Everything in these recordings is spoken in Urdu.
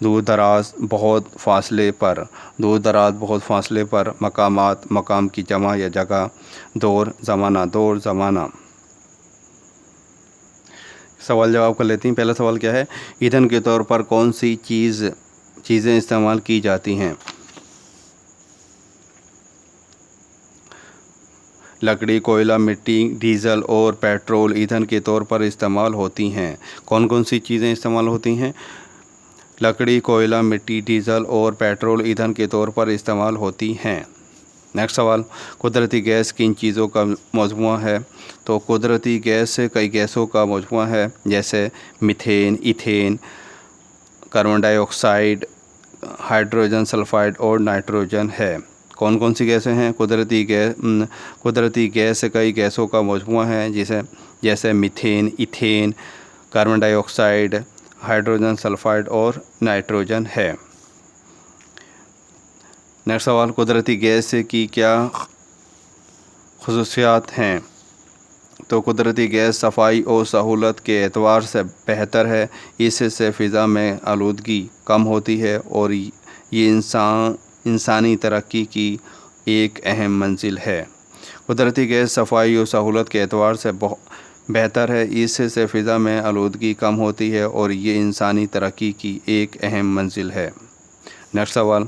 دور دراز بہت فاصلے پر، دور دراز بہت فاصلے پر، مقامات مقام کی جمع یا جگہ، دور زمانہ، دور زمانہ۔ سوال جواب کر لیتے ہیں۔ پہلا سوال کیا ہے؟ ایندھن کے طور پر کون سی چیزیں استعمال کی جاتی ہیں؟ لکڑی، کوئلہ، مٹی، ڈیزل اور پیٹرول ایندھن کے طور پر استعمال ہوتی ہیں۔ کون کون سی چیزیں استعمال ہوتی ہیں؟ لکڑی، کوئلہ، مٹی، ڈیزل اور پیٹرول ایندھن کے طور پر استعمال ہوتی ہیں۔ نیکسٹ سوال، قدرتی گیس کن چیزوں کا مجموعہ ہے؟ تو قدرتی گیس کئی گیسوں کا مجموعہ ہے، جیسے میتھین، ایتھین، کاربن ڈائی آکسائڈ، ہائیڈروجن سلفائڈ اور نائٹروجن ہے۔ کون کون سی گیسیں ہیں؟ قدرتی گیس کئی گیسوں کا مجموعہ ہے، جیسے میتھین، ایتھین، کاربن ڈائی آکسائڈ، ہائیڈروجن سلفائڈ اور نائٹروجن ہے۔ نیکسٹ سوال، قدرتی گیس کی کیا خصوصیات ہیں؟ تو قدرتی گیس صفائی اور سہولت کے اعتبار سے بہتر ہے، اس سے فضا میں آلودگی کم ہوتی ہے اور یہ انسانی ترقی کی ایک اہم منزل ہے۔ قدرتی گیس صفائی اور سہولت کے اعتبار سے بہتر ہے، اس سے فضا میں آلودگی کم ہوتی ہے اور یہ انسانی ترقی کی ایک اہم منزل ہے۔ نیکسٹ سوال،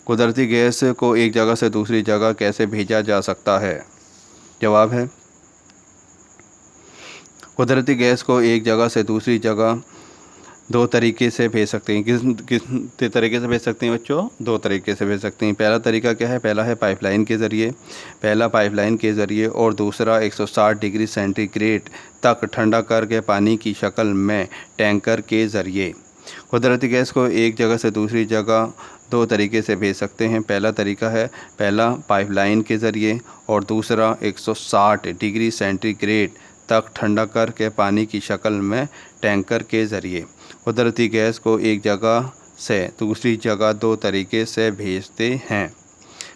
قدرتی گیس کو ایک جگہ سے دوسری جگہ کیسے بھیجا جا سکتا ہے؟ جواب ہے، قدرتی گیس کو ایک جگہ سے دوسری جگہ دو طریقے سے بھیج سکتے ہیں۔ کس طریقے سے بھیج سکتے ہیں بچوں؟ دو طریقے سے بھیج سکتے ہیں۔ پہلا طریقہ کیا ہے؟ پہلا ہے پائپ لائن کے ذریعے، اور دوسرا 160 ڈگری سینٹی گریڈ تک ٹھنڈا کر کے پانی کی شکل میں ٹینکر کے ذریعے۔ قدرتی گیس کو ایک جگہ سے دوسری جگہ دو طریقے سے بھیج سکتے ہیں۔ پہلا طریقہ ہے پائپ لائن کے ذریعے، اور دوسرا 160 ڈگری سینٹی گریڈ تک ٹھنڈا کر کے پانی کی شکل میں ٹینکر کے ذریعے۔ قدرتی گیس کو ایک جگہ سے دوسری جگہ دو طریقے سے بھیجتے ہیں۔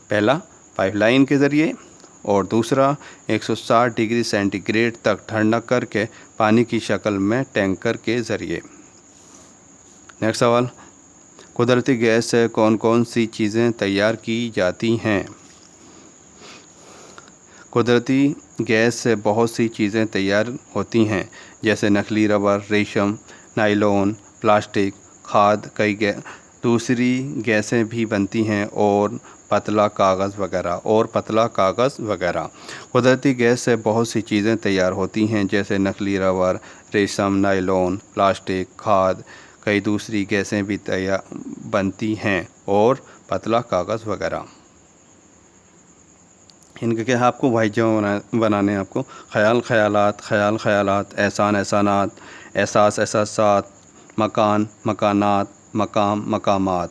پہلا پائپ لائن کے ذریعے، اور دوسرا 160 ڈگری سینٹی گریڈ تک ٹھنڈا کر کے پانی کی شکل میں ٹینکر کے ذریعے۔ نیکسٹ سوال، قدرتی گیس سے کون کون سی چیزیں تیار کی جاتی ہیں؟ قدرتی گیس سے بہت سی چیزیں تیار ہوتی ہیں، جیسے نکلی ربر، ریشم، نائلون، پلاسٹک، کھاد، کئی دوسری گیسیں بھی بنتی ہیں، اور پتلا کاغذ وغیرہ۔ قدرتی گیس سے بہت سی چیزیں تیار ہوتی ہیں، جیسے نکلی ربر، ریشم، نائلون، پلاسٹک، کھاد، کئی دوسری گیسیں بھی بنتی ہیں، اور پتلا کاغذ وغیرہ۔ ان کے کیا ہے؟ آپ کو واحد جمع بنانے ہیں۔ آپ کو خیالات، احسان احسانات، احساس احساسات، مکان مکانات، مقام مقامات۔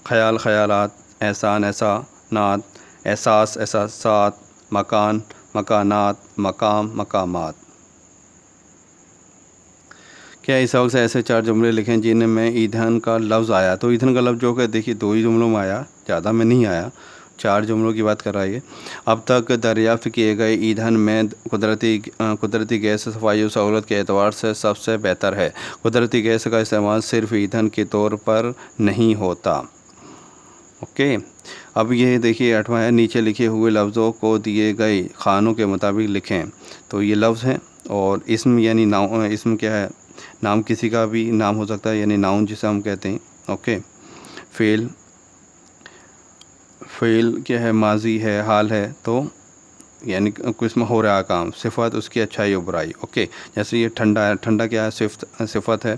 خیالات، احسان احسانات، احساس احساسات، مکان مکانات، مقام مقامات۔ کیا اس وقت سے ایسے 4 جملے لکھیں جن میں ایندھن کا لفظ آیا؟ تو ایندھن کا لفظ جو کہ دیکھیے 2 ہی جملوں میں آیا، زیادہ میں نہیں آیا، 4 جملوں کی بات کر رہا ہے۔ اب تک دریافت کیے گئے ایندھن میں قدرتی گیس صفائی و سہولت کے اعتبار سے سب سے بہتر ہے۔ قدرتی گیس کا استعمال صرف ایندھن کے طور پر نہیں ہوتا۔ اوکے، اب یہ دیکھیے 8واں ہے، نیچے لکھے ہوئے لفظوں کو دیے گئے خانوں کے مطابق لکھیں۔ تو یہ لفظ ہیں، اور اسم یعنی اسم کیا ہے؟ نام کسی کا بھی نام ہو سکتا ہے، یعنی ناؤن جسے ہم کہتے ہیں۔ اوکے، فعل کیا ہے؟ ماضی ہے، حال ہے، تو یعنی کچھ میں ہو رہا کام۔ صفت اس کی اچھائی و برائی۔ اوکے، جیسے یہ ٹھنڈا ہے، ٹھنڈا کیا ہے؟ صفت ہے۔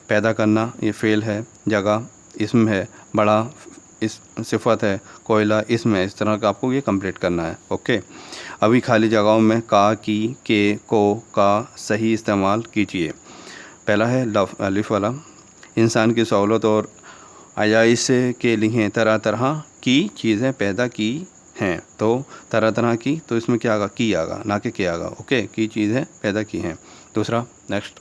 پیدا کرنا یہ فعل ہے۔ جگہ اسم ہے۔ بڑا صفت ہے۔ کوئلہ اسم ہے۔ اس طرح کا آپ کو یہ کمپلیٹ کرنا ہے۔ اوکے، ابھی خالی جگہوں میں کا، کی، کے، کو کا صحیح استعمال کیجیے۔ پہلا ہے الف والا، انسان کی سہولت اور عیائش کے لیے طرح طرح کی چیزیں پیدا کی ہیں۔ تو طرح طرح کی، تو اس میں کیا آگا؟ کی آگا، نہ کہ کیا آگا۔ اوکے، کی چیزیں پیدا کی ہیں۔ دوسرا، نیکسٹ،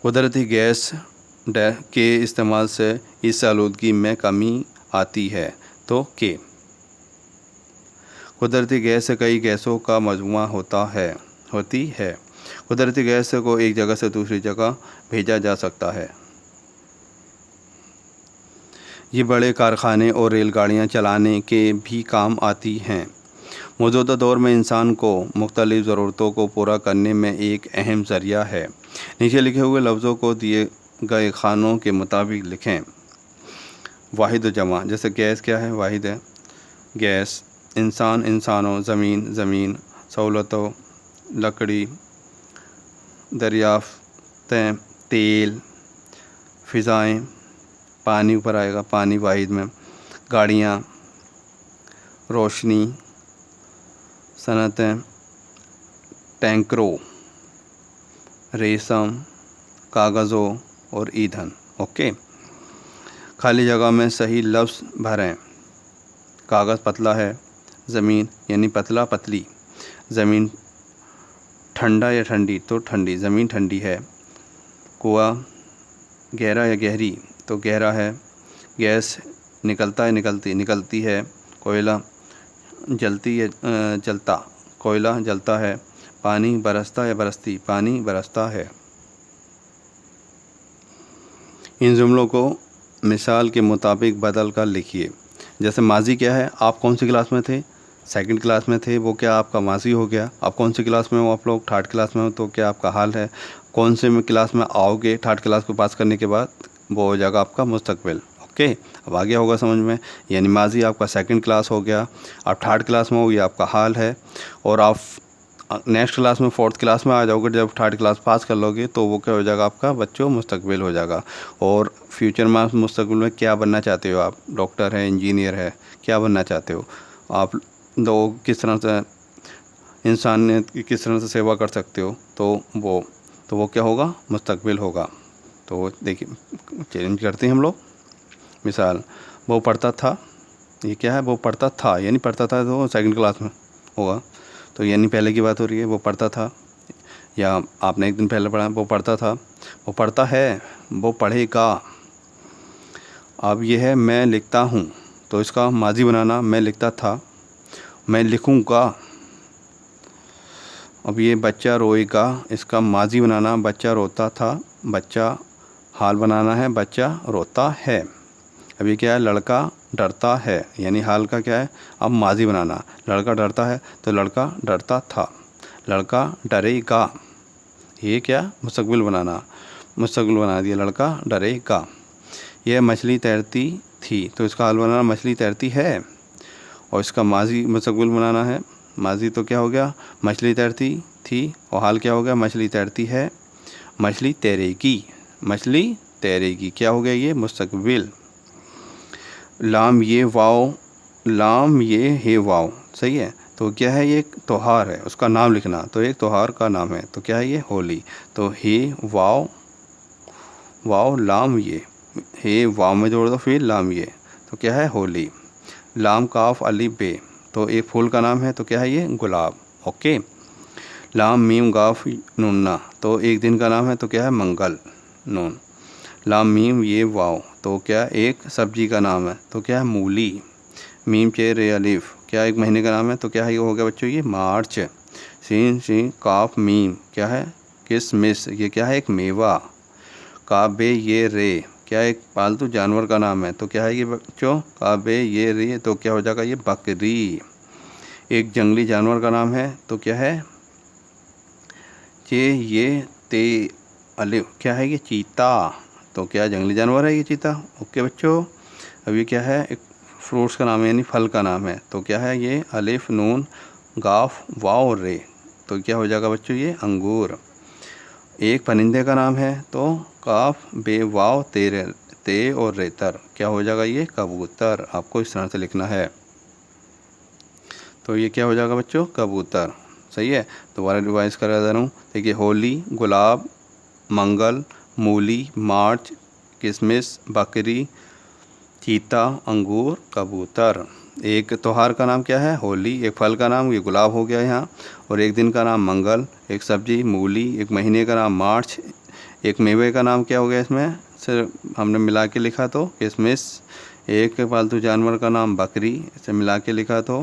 قدرتی گیس کے استعمال سے اس آلودگی میں کمی آتی ہے۔ تو کہ قدرتی گیس کئی گیسوں کا مجموعہ ہوتی ہے۔ قدرتی گیس کو ایک جگہ سے دوسری جگہ بھیجا جا سکتا ہے۔ یہ بڑے کارخانے اور ریل گاڑیاں چلانے کے بھی کام آتی ہیں۔ موجودہ دور میں انسان کو مختلف ضرورتوں کو پورا کرنے میں ایک اہم ذریعہ ہے۔ نیچے لکھے ہوئے لفظوں کو دیے گئے خانوں کے مطابق لکھیں۔ واحد و جمع، جیسے گیس کیا ہے؟ واحد ہے گیس، انسان انسانوں، زمین زمین، سہولتوں لکڑی، دریافتیں تیل، فضائیں پانی اوپر آئے گا، پانی واحد میں، گاڑیاں، روشنی، صنعتیں، ٹینکروں، ریشم، کاغذوں اور ایندھن۔ اوکے، خالی جگہ میں صحیح لفظ بھریں۔ کاغذ پتلا ہے، زمین یعنی پتلا پتلی، زمین ٹھنڈا یا ٹھنڈی تو ٹھنڈی، زمین ٹھنڈی ہے۔ کنواں گہرا یا گہری تو گہرا ہے۔ گیس نکلتا ہے نکلتی ہے۔ کوئلہ جلتی یا جلتا، کوئلہ جلتا ہے۔ پانی برستا یا برستی، پانی برستا ہے۔ ان جملوں کو مثال کے مطابق بدل کر لکھیے۔ جیسے ماضی کیا ہے؟ آپ کون سی کلاس میں تھے؟ سیکنڈ کلاس میں تھے، وہ کیا آپ کا ماضی ہو گیا۔ آپ کون سی کلاس میں ہو؟ آپ لوگ تھرڈ کلاس میں ہو، تو کیا آپ کا حال ہے؟ کون سے میں کلاس میں آؤ گے تھرڈ کلاس کو پاس کرنے کے بعد؟ وہ ہو جائے گا آپ کا مستقبل۔ اوکے، اب آگے ہوگا سمجھ میں، یعنی ماضی آپ کا سیکنڈ کلاس ہو گیا، آپ تھرڈ کلاس میں ہو، یہ آپ کا حال ہے، اور آپ نیکسٹ کلاس میں فورتھ کلاس میں آ جاؤ گے جب تھرڈ کلاس پاس کر لو گے، تو وہ کیا ہو جائے گا آپ کا بچوں مستقبل ہو جائے گا۔ اور فیوچر میں مستقبل میں کیا بننا چاہتے ہو آپ؟ ڈاکٹر ہے، انجینئر ہے، کیا بننا چاہتے ہو آپ؟ لوگ کس طرح سے انسانیت کی کس طرح سے سیوا کر سکتے ہو، تو وہ کیا ہوگا؟ مستقبل ہوگا۔ تو دیکھیے چیلنج کرتے ہیں ہم لوگ۔ مثال، وہ پڑھتا تھا، یہ کیا ہے؟ وہ پڑھتا تھا، یعنی پڑھتا تھا تو سیکنڈ کلاس میں ہوگا، تو یعنی پہلے کی بات ہو رہی ہے، وہ پڑھتا تھا، یا آپ نے ایک دن پہلے پڑھا، وہ پڑھتا تھا، وہ پڑھتا ہے، وہ پڑھے گا۔ اب یہ ہے میں لکھتا ہوں، تو اس کا ماضی بنانا میں لکھتا تھا، میں لکھوں گا۔ اب یہ بچہ روئے گا، اس کا ماضی بنانا بچہ روتا تھا، بچہ حال بنانا ہے بچہ روتا ہے۔ اب یہ کیا ہے؟ لڑکا ڈرتا ہے، یعنی حال کا کیا ہے؟ اب ماضی بنانا، لڑکا ڈرتا ہے تو لڑکا ڈرتا تھا، لڑکا ڈرے گا۔ یہ کیا؟ مستقبل بنانا، مستقبل بنا دیا، لڑکا ڈرے گا۔ یہ مچھلی تیرتی تھی، تو اس کا حال بنانا مچھلی تیرتی ہے، اور اس کا ماضی مستقبل بنانا ہے، ماضی تو کیا ہو گیا؟ مچھلی تیرتی تھی، اور حال کیا ہو گیا؟ مچھلی تیرتی ہے، مچھلی تیرے گی، مچھلی تیرے گی، کیا ہو گیا؟ یہ مستقبل۔ لام یہ واؤ، لام یہ ہے واؤ، صحیح ہے، تو کیا ہے؟ یہ ایک تہوار ہے، اس کا نام لکھنا، تو ایک تہوار کا نام ہے، تو کیا ہے؟ یہ ہولی۔ تو ہے واؤ، واؤ لام یہ، ہے واؤ میں جوڑ دو، پھر لام یہ، تو کیا ہے؟ ہولی۔ لام کاف الف بے، تو ایک پھول کا نام ہے، تو کیا ہے؟ یہ گلاب۔ اوکے، لام میم گاف نونا، تو ایک دن کا نام ہے، تو کیا ہے؟ منگل، نون۔ لام میم یہ واؤ، تو کیا ایک سبزی کا نام ہے، تو کیا ہے؟ مولی۔ میم چے رے الف، کیا ایک مہینے کا نام ہے، تو کیا ہے؟ یہ ہو گیا بچوں یہ مارچ۔ سین سین کاف میم، کیا ہے؟ کسمس، یہ کیا ہے؟ ایک میوہ۔ کاف بے یہ رے، کیا ایک پالتو جانور کا نام ہے، تو کیا ہے یہ بچوں؟ کاف بے یہ رے، تو کیا ہو جائے گا؟ یہ بکری۔ ایک جنگلی جانور کا نام ہے، تو کیا ہے؟ چے یہ تے الف، کیا ہے؟ یہ چیتا، تو کیا جنگلی جانور ہے یہ چیتا۔ اوکے بچوں، اب یہ کیا ہے؟ ایک فروٹس کا نام ہے، یعنی پھل کا نام ہے، تو کیا ہے؟ یہ الف نون گاف واؤ رے، تو کیا ہو جائے گا بچوں؟ یہ انگور۔ ایک پرندے کا نام ہے، تو کاف بے واؤ تے اور ریتر، کیا ہو جائے گا؟ یہ کبوتر۔ آپ کو اس طرح سے لکھنا ہے، تو یہ کیا ہو جائے گا بچوں؟ کبوتر۔ صحیح ہے، دوبارہ ریوائز کرا دے رہا ہوں۔ دیکھیے ہولی، گلاب، منگل، مولی، مارچ، کسمس، بکری، چیتا، انگور، کبوتر۔ ایک تہوار کا نام کیا ہے؟ ہولی۔ ایک پھل کا نام یہ گلاب ہو گیا یہاں، اور ایک دن کا نام منگل، ایک سبزی مولی، ایک مہینے کا نام مارچ، ایک میوے کا نام کیا ہو گیا؟ اس میں صرف ہم نے ملا کے لکھا تو کسمس، ایک پالتو جانور کا نام بکری، اسے ملا کے لکھا تو